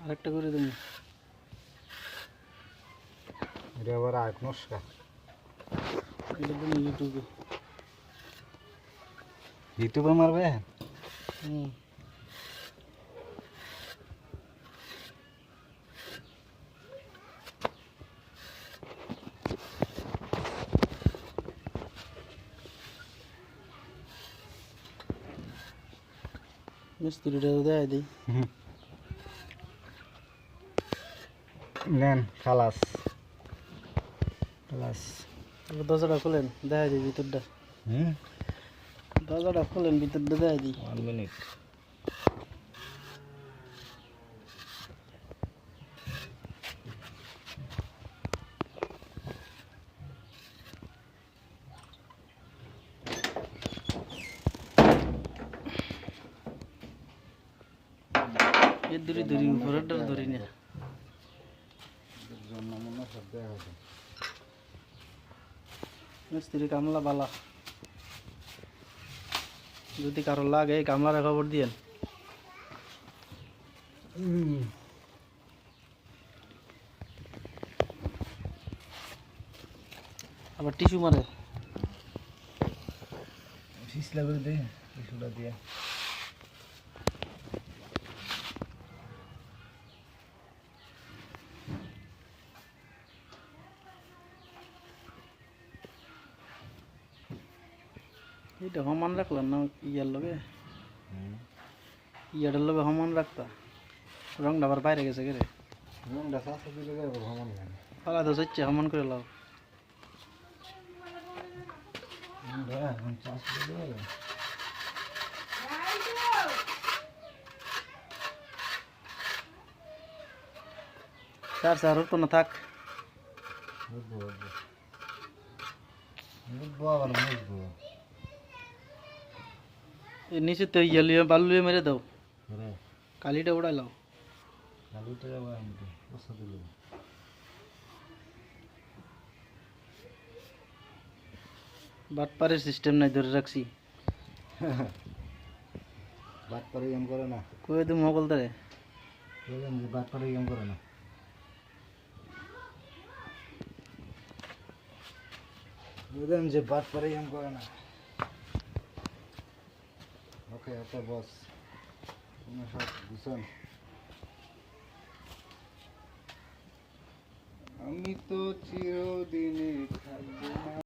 আরেকটা করে দিন। এটা আবার আরেক নস্কা। এটা দিন ইউটিউবে। ইউটিউবে মারবে? হুম। মিস্ত্রিটা দেয় দিই। নেন খালাস খালাস। দরজাটা খোলেন, দেয় দিই ভিতরটা। দরজাটা খোলেন, ভিতরটা দেয় দিই। 1 মিনিট। এর দূরে ধরি, উপরেরটা ধরি না। মিস্ত্রি কামলা বালা, যদি কারো লাগে কামলার খবর দিয়েন। আবার টিস্যু মারে। ফিসলা করে দে টিস্যুটা দিয়ে। এইটা সমান রাখলাম না ইয়ার লগে, ইয়াটার লগে সমান রাখতা। রংটা আবার বাইরে গেছে কে রে? রংটা সাথে দিলে যাবে ভ্রমণ গান। পালা তো হচ্ছে সমান করে লাও। স্যার স্যার তো না থাক। এর নিচে তো ইয়া লিয়ে বালু লিয়ে মেরে দাও, কালিটা উড়াই লাও। বাটপারের সিস্টেম নাই, ধরে রাখছি। বাটপারে এম করে না। কয়ে তুমি মকল তারে। বাটপারে এম করে না। বুঝলেন যে বাটপারে এম করে না। ওকে ওকে বস, তুমি সব বুঝছেন। আমি তো চিরদিনই থাকবো না।